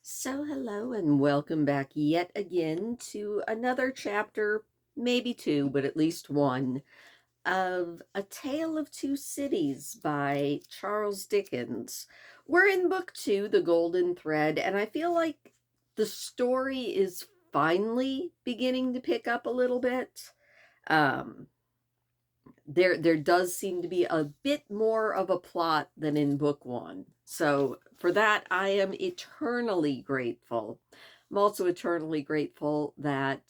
So, hello and welcome back yet again to another chapter, maybe two, but at least one, of A Tale of Two Cities by Charles Dickens. We're in book two, The Golden Thread, and I feel like the story is finally beginning to pick up a little bit. Um, there does seem to be a bit more of a plot than in book one. So for that, I am eternally grateful. I'm also eternally grateful that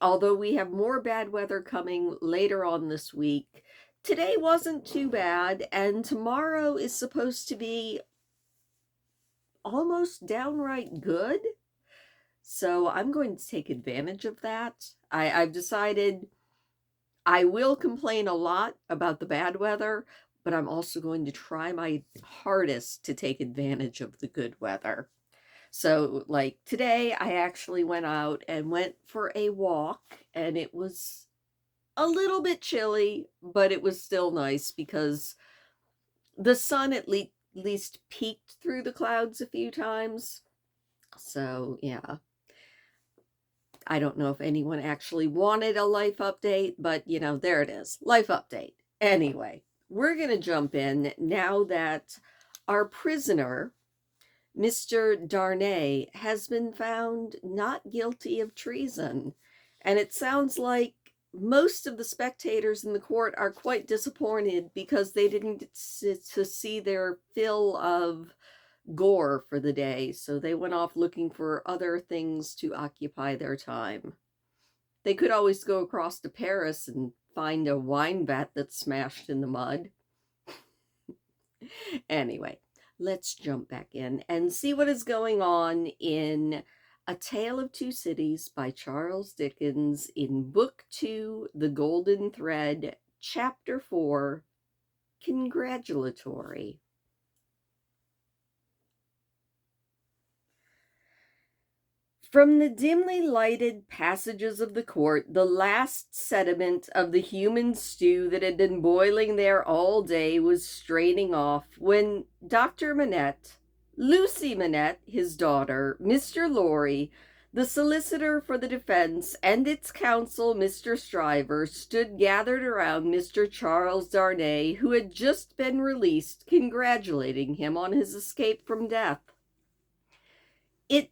although we have more bad weather coming later on this week, today wasn't too bad, and tomorrow is supposed to be almost downright good. So I'm going to take advantage of that. I've decided I will complain a lot about the bad weather, but I'm also going to try my hardest to take advantage of the good weather. So, like today, I actually went out and went for a walk, and it was a little bit chilly, but it was still nice because the sun at least peeked through the clouds a few times. So, yeah. I don't know if anyone actually wanted a life update, but there it is. Life update. Anyway, we're going to jump in now that our prisoner, Mr. Darnay, has been found not guilty of treason. And it sounds like most of the spectators in the court are quite disappointed because they didn't get to see their fill of gore for the day, so they went off looking for other things to occupy their time. They could always go across to Paris and find a wine vat that's smashed in the mud. Anyway, let's jump back in and see what is going on in A Tale of Two Cities by Charles Dickens in Book 2, The Golden Thread, Chapter 4, Congratulatory. From the dimly lighted passages of the court, the last sediment of the human stew that had been boiling there all day was straining off when Dr. Manette, Lucy Manette, his daughter, Mr. Lorry, the solicitor for the defense, and its counsel, Mr. Stryver, stood gathered around Mr. Charles Darnay, who had just been released, congratulating him on his escape from death. It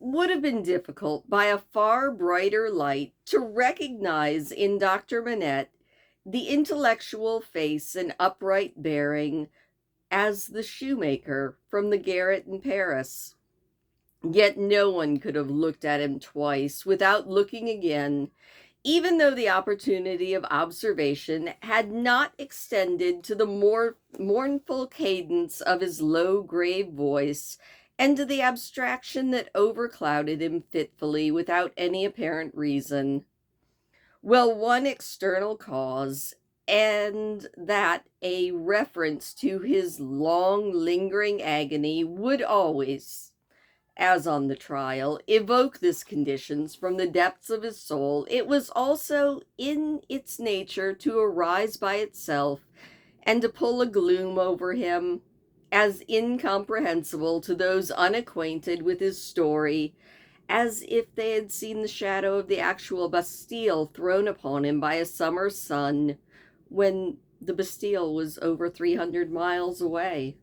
would have been difficult by a far brighter light to recognize in Dr. Manette the intellectual face and upright bearing as the shoemaker from the garret in Paris. Yet no one could have looked at him twice without looking again, even though the opportunity of observation had not extended to the more mournful cadence of his low, grave voice and to the abstraction that overclouded him fitfully without any apparent reason. Well, one external cause, and that a reference to his long, lingering agony, would always, as on the trial, evoke this conditions from the depths of his soul. It was also in its nature to arise by itself and to pull a gloom over him as incomprehensible to those unacquainted with his story as if they had seen the shadow of the actual Bastille thrown upon him by a summer sun when the Bastille was over 300 miles away.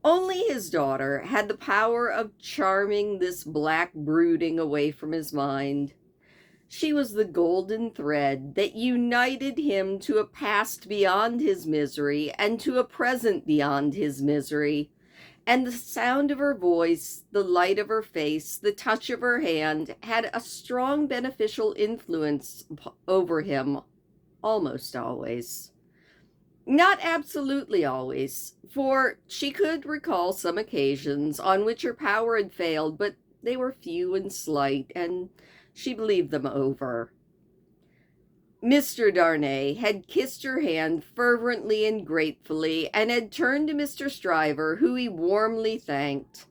Only his daughter had the power of charming this black brooding away from his mind. She was the golden thread that united him to a past beyond his misery and to a present beyond his misery. And the sound of her voice, the light of her face, the touch of her hand had a strong beneficial influence over him almost always. Not absolutely always, for she could recall some occasions on which her power had failed, but they were few and slight, and she believed them over. Mr. Darnay had kissed her hand fervently and gratefully, and had turned to Mr. Stryver, who he warmly thanked.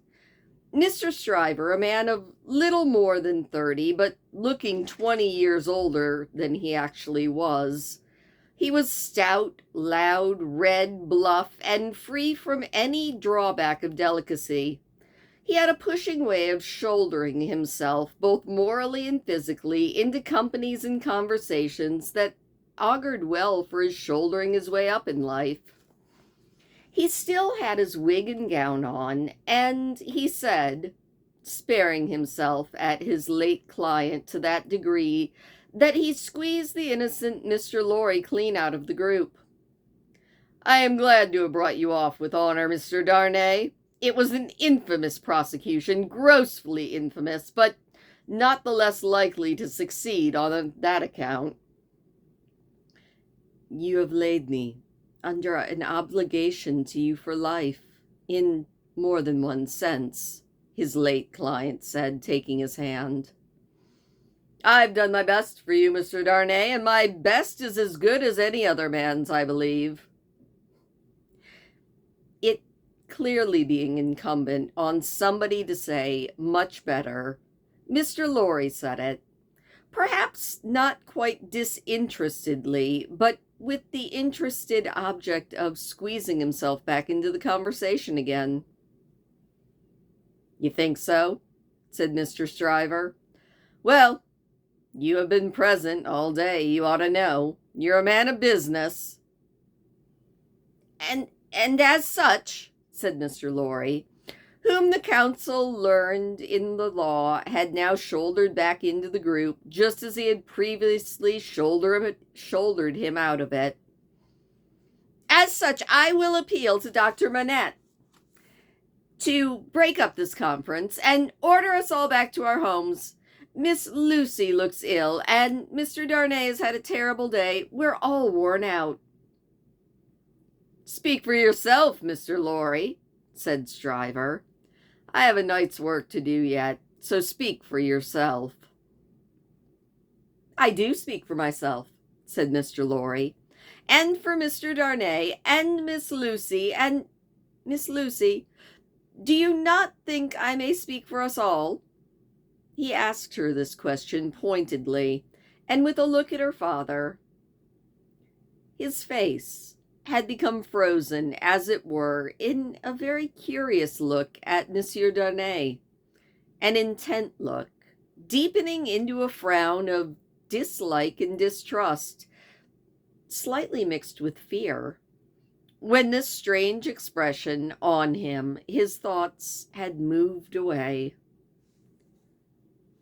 Mr. Stryver, a man of little more than 30, but looking 20 years older than he actually was. He was stout, loud, red, bluff, and free from any drawback of delicacy. He had a pushing way of shouldering himself, both morally and physically, into companies and conversations that augured well for his shouldering his way up in life. He still had his wig and gown on, and he said, sparing himself at his late client to that degree that he squeezed the innocent Mr. Lorry clean out of the group. "I am glad to have brought you off with honor, Mr. Darnay. It was an infamous prosecution, grossly infamous, but not the less likely to succeed on that account." "You have laid me under an obligation to you for life, in more than one sense," his late client said, taking his hand. "I've done my best for you, Mr. Darnay, and my best is as good as any other man's, I believe." It clearly being incumbent on somebody to say much better, Mr. Lorry said it, perhaps not quite disinterestedly, but with the interested object of squeezing himself back into the conversation again. "You think so?" said Mr. Stryver. "Well, you have been present all day. You ought to know. You're a man of business." And as such," said Mr. Lorry, whom the counsel learned in the law had now shouldered back into the group, just as he had previously shouldered him out of it, "as such, I will appeal to Dr. Manette to break up this conference and order us all back to our homes. Miss Lucy looks ill, and Mr. Darnay has had a terrible day. We're all worn out." "Speak for yourself, Mr. Lorry," said Stryver. "I have a night's work to do yet, so speak for yourself." "I do speak for myself," said Mr. Lorry, "and for Mr. Darnay, and Miss Lucy, and Miss Lucy. Do you not think I may speak for us all?" He asked her this question pointedly, and with a look at her father. His face had become frozen, as it were, in a very curious look at Monsieur Darnay, an intent look, deepening into a frown of dislike and distrust, slightly mixed with fear. When this strange expression on him, his thoughts had moved away.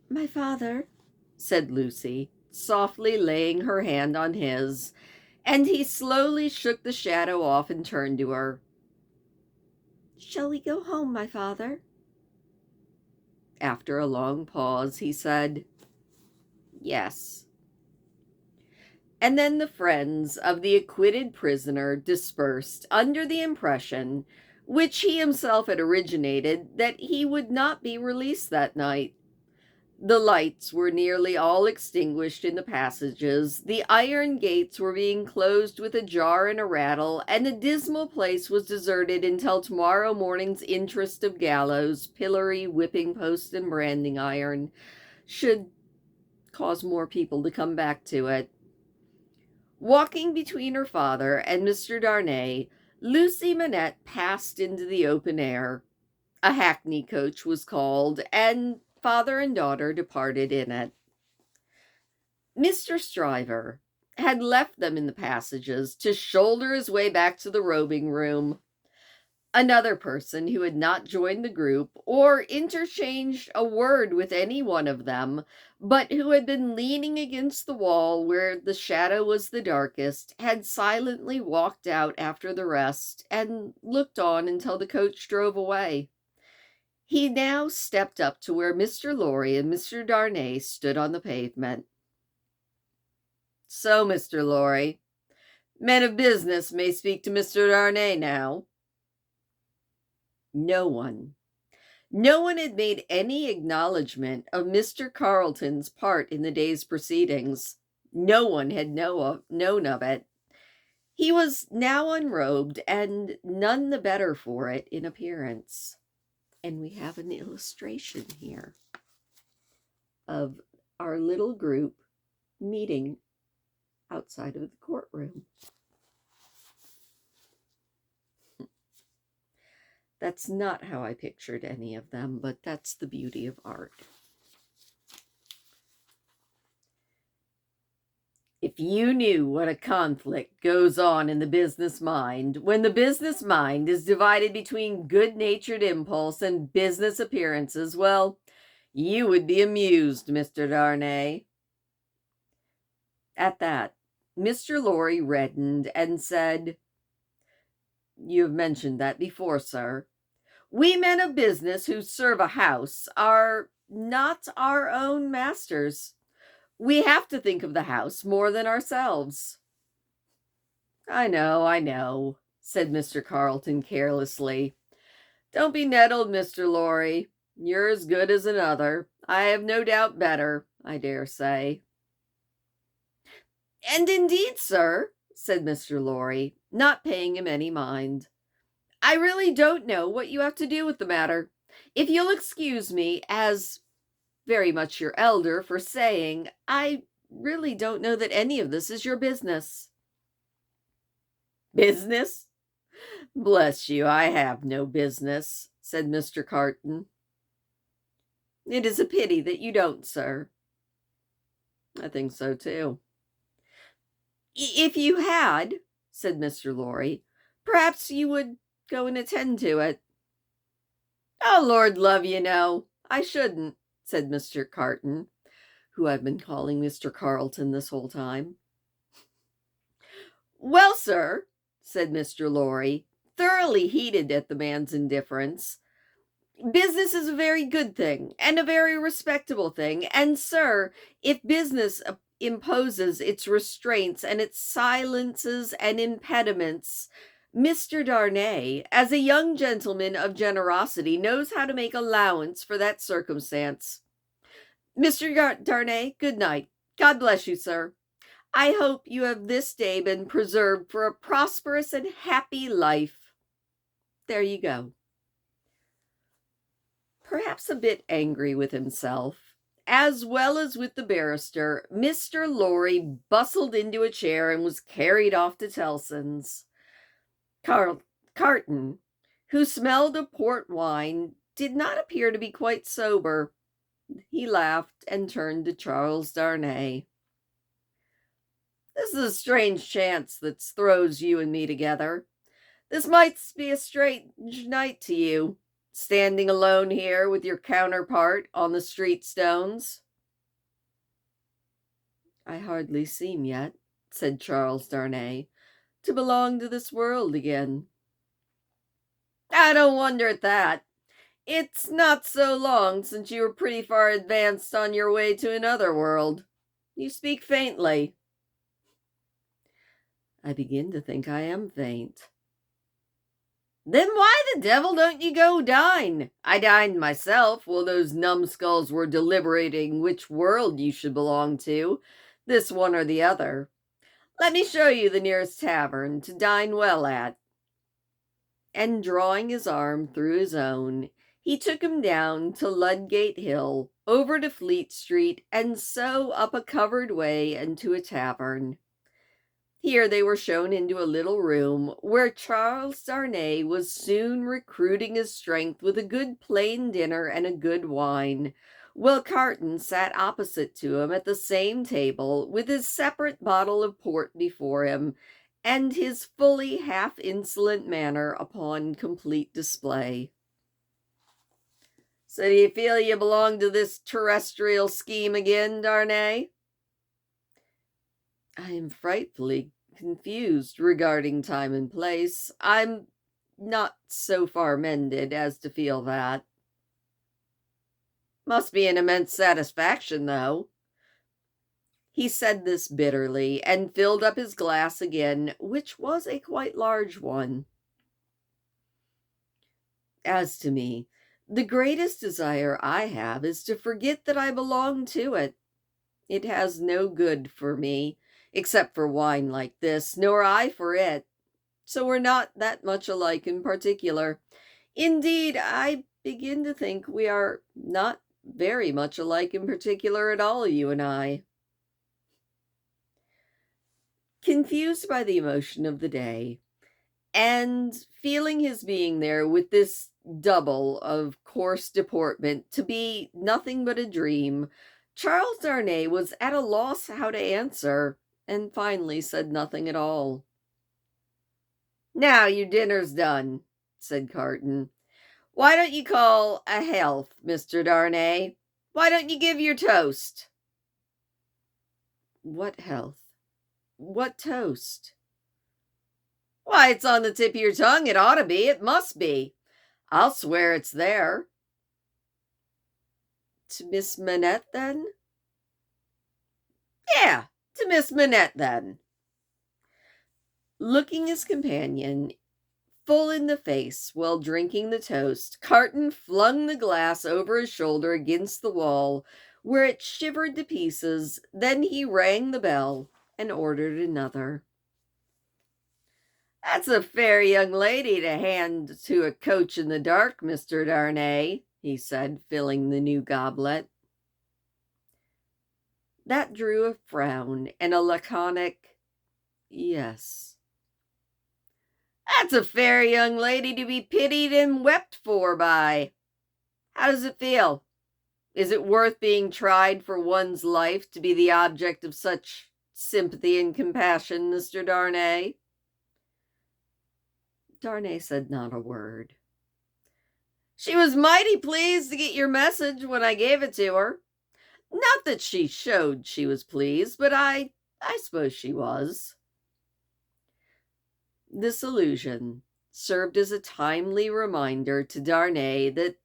"My father," said Lucy, softly laying her hand on his, and he slowly shook the shadow off and turned to her. "Shall we go home, my father?" After a long pause, he said, "Yes." And then the friends of the acquitted prisoner dispersed under the impression, which he himself had originated, that he would not be released that night. The lights were nearly all extinguished in the passages, the iron gates were being closed with a jar and a rattle, and the dismal place was deserted until tomorrow morning's interest of gallows, pillory, whipping post, and branding iron should cause more people to come back to it. Walking between her father and Mr. Darnay, Lucy Manette passed into the open air. A hackney coach was called, and father and daughter departed in it. Mr. Stryver had left them in the passages to shoulder his way back to the robing room. Another person who had not joined the group or interchanged a word with any one of them, but who had been leaning against the wall where the shadow was the darkest, had silently walked out after the rest and looked on until the coach drove away. He now stepped up to where Mr. Lorry and Mr. Darnay stood on the pavement. "So, Mr. Lorry, men of business may speak to Mr. Darnay now." No one had made any acknowledgment of Mr. Carleton's part in the day's proceedings. No one had known of it. He was now unrobed, and none the better for it in appearance. And we have an illustration here of our little group meeting outside of the courtroom. That's not how I pictured any of them, but that's the beauty of art. If you knew what a conflict goes on in the business mind when the business mind is divided between good-natured impulse and business appearances, well, you would be amused, Mr. Darnay. At that, Mr. Lorry reddened and said, "You have mentioned that before, sir. We men of business who serve a house are not our own masters. We have to think of the house more than ourselves." I know," said Mr. Carleton carelessly. "Don't be nettled, Mr. Lorry. You're as good as another. I have no doubt better, I dare say." "And indeed, sir," said Mr. Lorry, not paying him any mind, "I really don't know what you have to do with the matter. If you'll excuse me, as very much your elder, for saying, I really don't know that any of this is your business." "Business? Bless you, I have no business," said Mr. Carton. "It is a pity that you don't, sir." "I think so, too." "If you had," said Mr. Lorry, "perhaps you would go and attend to it." "Oh, Lord love you, no, I shouldn't," said Mr. Carton, who I've been calling Mr. Carleton this whole time. "Well, sir," said Mr. Lorry, thoroughly heated at the man's indifference, "business is a very good thing, and a very respectable thing, and, sir, if business imposes its restraints and its silences and impediments, Mr. Darnay, as a young gentleman of generosity, knows how to make allowance for that circumstance. Mr. Darnay, good night. God bless you, sir. I hope you have this day been preserved for a prosperous and happy life." There you go. Perhaps a bit angry with himself, as well as with the barrister, Mr. Lorry bustled into a chair and was carried off to Tellson's. Carton, who smelled of port wine, did not appear to be quite sober. He laughed and turned to Charles Darnay. "This is a strange chance that throws you and me together. This might be a strange night to you, standing alone here with your counterpart on the street stones." "I hardly seem yet," said Charles Darnay, "to belong to this world again." "I don't wonder at that. It's not so long since you were pretty far advanced on your way to another world. You speak faintly." "I begin to think I am faint." "Then why the devil don't you go dine? I dined myself while those numbskulls were deliberating which world you should belong to, this one or the other. Let me show you the nearest tavern to dine well at." And drawing his arm through his own, he took him down to Ludgate Hill, over to Fleet Street, and so up a covered way into a tavern. Here they were shown into a little room, where Charles Darnay was soon recruiting his strength with a good plain dinner and a good wine, while Carton sat opposite to him at the same table, with his separate bottle of port before him, and his fully half-insolent manner upon complete display. "So do you feel you belong to this terrestrial scheme again, Darnay?" "I am frightfully confused regarding time and place. I'm not so far mended as to feel that." "Must be an immense satisfaction, though." He said this bitterly, and filled up his glass again, which was a quite large one. "As to me, the greatest desire I have is to forget that I belong to it. It has no good for me, except for wine like this, nor I for it. So we're not that much alike in particular. Indeed, I begin to think we are not very much alike in particular at all, you and I." Confused by the emotion of the day, And feeling his being there with this double of coarse deportment to be nothing but a dream, Charles Darnay was at a loss how to answer, and finally said nothing at all. "Now your dinner's done," said Carton. "Why don't you call a health, Mr. Darnay? Why don't you give your toast?" "What health? What toast?" "Why, it's on the tip of your tongue. It ought to be. It must be. I'll swear it's there." "To Miss Manette, then?" "Yeah, to Miss Manette, then." Looking his companion full in the face while drinking the toast, Carton flung the glass over his shoulder against the wall, where it shivered to pieces. Then he rang the bell and ordered another. "That's a fair young lady to hand to a coach in the dark, Mr. Darnay," he said, filling the new goblet. That drew a frown and a laconic "Yes." "That's a fair young lady to be pitied and wept for by. How does it feel? Is it worth being tried for one's life to be the object of such sympathy and compassion, Mr. Darnay?" Darnay said not a word. "She was mighty pleased to get your message when I gave it to her. Not that she showed she was pleased, but I suppose she was." This allusion served as a timely reminder to Darnay that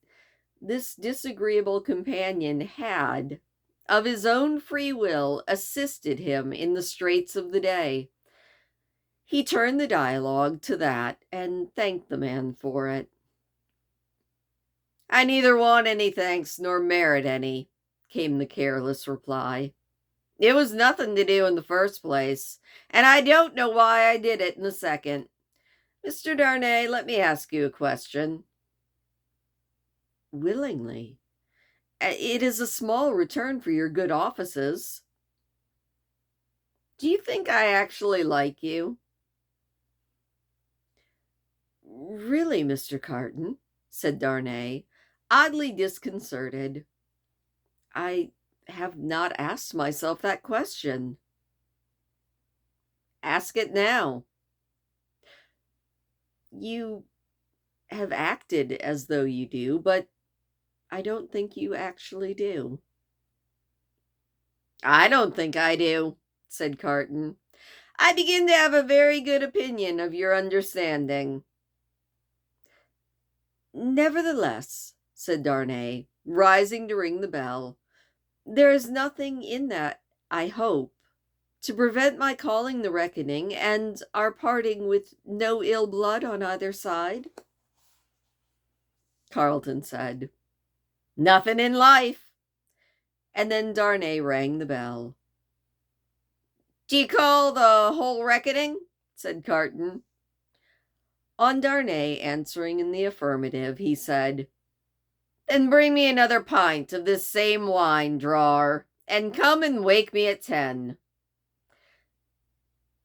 this disagreeable companion had, of his own free will, assisted him in the straits of the day. He turned the dialogue to that and thanked the man for it. "I neither want any thanks nor merit any," came the careless reply. "It was nothing to do in the first place, and I don't know why I did it in the second. Mr. Darnay, let me ask you a question." "Willingly. It is a small return for your good offices." "Do you think I actually like you?" "Really, Mr. Carton," said Darnay, oddly disconcerted, "I have not asked myself that question." "Ask it now." "You have acted as though you do, but I don't think you actually do." "I don't think I do," said Carton. "I begin to have a very good opinion of your understanding." "Nevertheless," said Darnay, rising to ring the bell, "there is nothing in that, I hope, to prevent my calling the reckoning, and our parting with no ill blood on either side." Carlton said, "Nothing in life." And then Darnay rang the bell. "Do you call the whole reckoning?" said Carton. On Darnay answering in the affirmative, he said, "Then bring me another pint of this same wine, drawer, and come and wake me at 10."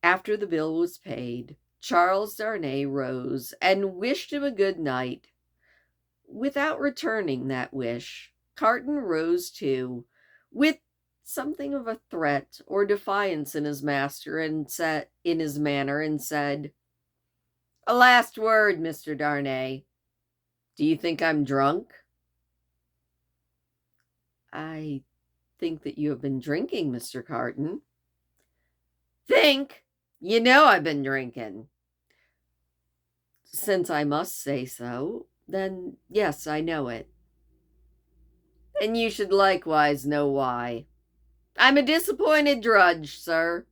After the bill was paid, Charles Darnay rose and wished him a good night. Without returning that wish, Carton rose too, with something of a threat or defiance in his manner, and said, "A last word, Mr. Darnay. Do you think I'm drunk?" "I think that you have been drinking, Mr. Carton." "Think? You know I've been drinking." "Since I must say so, then yes, I know it." "And you should likewise know why. I'm a disappointed drudge, sir.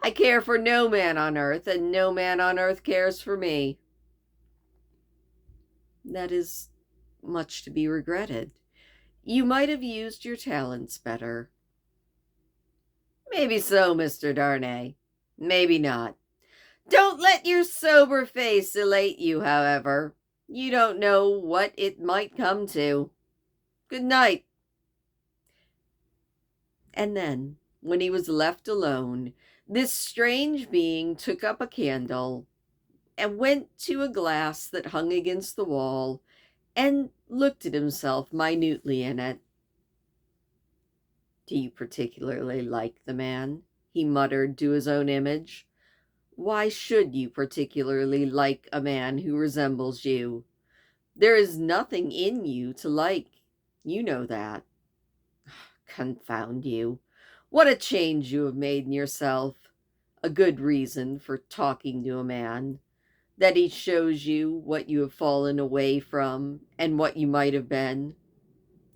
I care for no man on earth, and no man on earth cares for me." "That is much to be regretted. You might have used your talents better." "Maybe so, Mr. Darnay. Maybe not. Don't let your sober face elate you, however. You don't know what it might come to. Good night." And then, when he was left alone, this strange being took up a candle, and went to a glass that hung against the wall and looked at himself minutely in it. "Do you particularly like the man?" he muttered to his own image. "Why should you particularly like a man who resembles you? There is nothing in you to like. You know that. Confound you. What a change you have made in yourself. A good reason for talking to a man. That he shows you what you have fallen away from and what you might have been.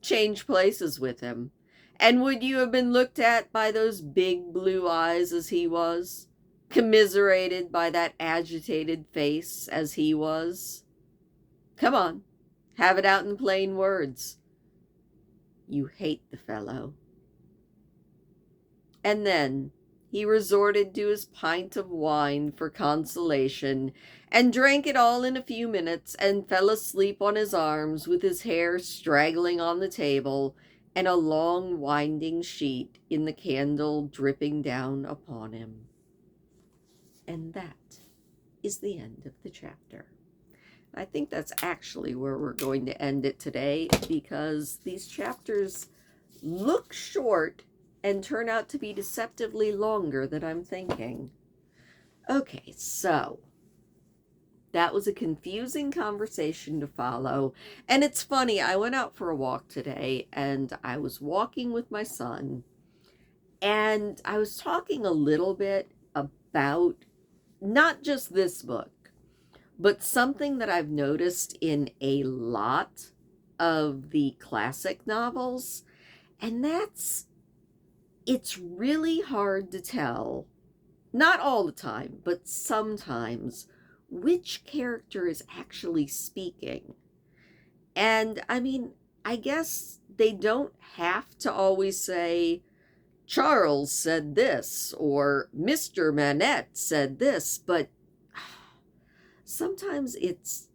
Change places with him. And would you have been looked at by those big blue eyes as he was? Commiserated by that agitated face as he was? Come on, have it out in plain words. You hate the fellow." And then he resorted to his pint of wine for consolation, and drank it all in a few minutes, and fell asleep on his arms with his hair straggling on the table, and a long winding sheet in the candle dripping down upon him. And that is the end of the chapter. I think that's actually where we're going to end it today, because these chapters look short and turn out to be deceptively longer than I'm thinking. Okay, so that was a confusing conversation to follow. And it's funny, I went out for a walk today, and I was walking with my son, and I was talking a little bit about not just this book, but something that I've noticed in a lot of the classic novels, and it's really hard to tell, not all the time, but sometimes, which character is actually speaking. And I mean, I guess they don't have to always say, "Charles said this," or "Mr. Manette said this," but sometimes it's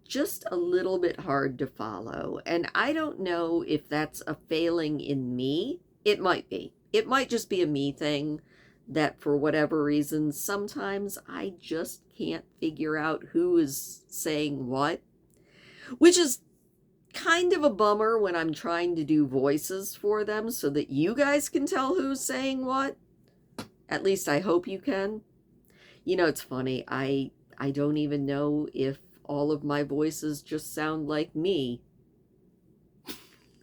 just a little bit hard to follow. And I don't know if that's a failing in me. It might be. It might just be a me thing, that for whatever reason, sometimes I just can't figure out who is saying what, which is kind of a bummer when I'm trying to do voices for them so that you guys can tell who's saying what. At least I hope you can. You know, it's funny. I don't even know if all of my voices just sound like me.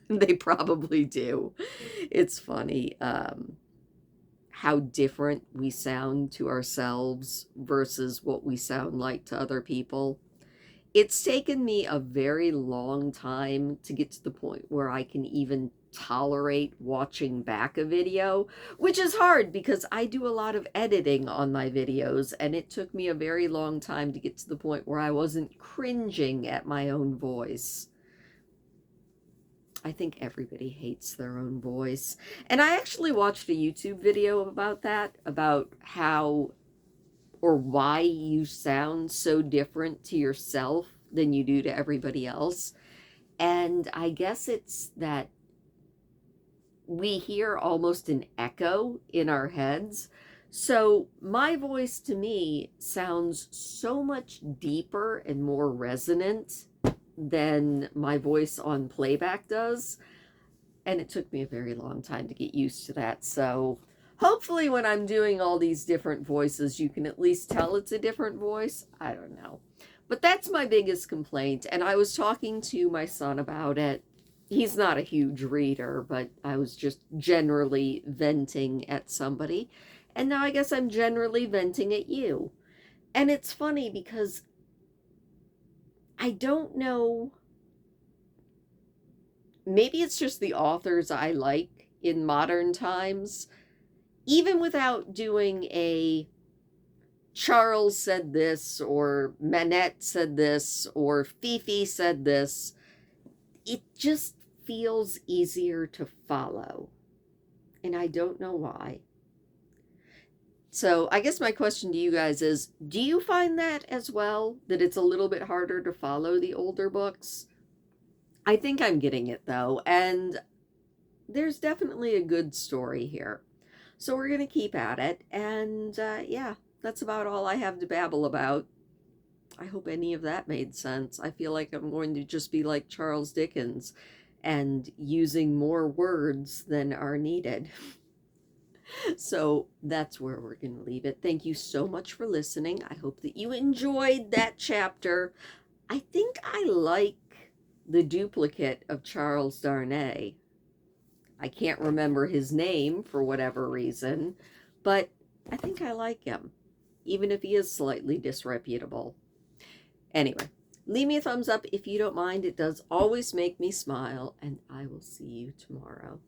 They probably do. It's funny how different we sound to ourselves versus what we sound like to other people. It's taken me a very long time to get to the point where I can even tolerate watching back a video, which is hard because I do a lot of editing on my videos, and it took me a very long time to get to the point where I wasn't cringing at my own voice. I think everybody hates their own voice. And I actually watched a YouTube video about that, about how or why you sound so different to yourself than you do to everybody else. And I guess it's that we hear almost an echo in our heads. So my voice to me sounds so much deeper and more resonant than my voice on playback does. And it took me a very long time to get used to that. So hopefully when I'm doing all these different voices, you can at least tell it's a different voice. I don't know. But that's my biggest complaint. And I was talking to my son about it. He's not a huge reader, but I was just generally venting at somebody. And now I guess I'm generally venting at you. And it's funny because I don't know. Maybe it's just the authors I like in modern times. Even without doing a Charles said this, or Manette said this, or Fifi said this, it just feels easier to follow. And I don't know why. So I guess my question to you guys is, do you find that as well? That it's a little bit harder to follow the older books? I think I'm getting it though. And there's definitely a good story here. So we're going to keep at it. And yeah, that's about all I have to babble about. I hope any of that made sense. I feel like I'm going to just be like Charles Dickens and using more words than are needed. So that's where we're going to leave it. Thank you so much for listening. I hope that you enjoyed that chapter. I think I like the duplicate of Charles Darnay. I can't remember his name for whatever reason, but I think I like him, even if he is slightly disreputable. Anyway, leave me a thumbs up if you don't mind. It does always make me smile, and I will see you tomorrow.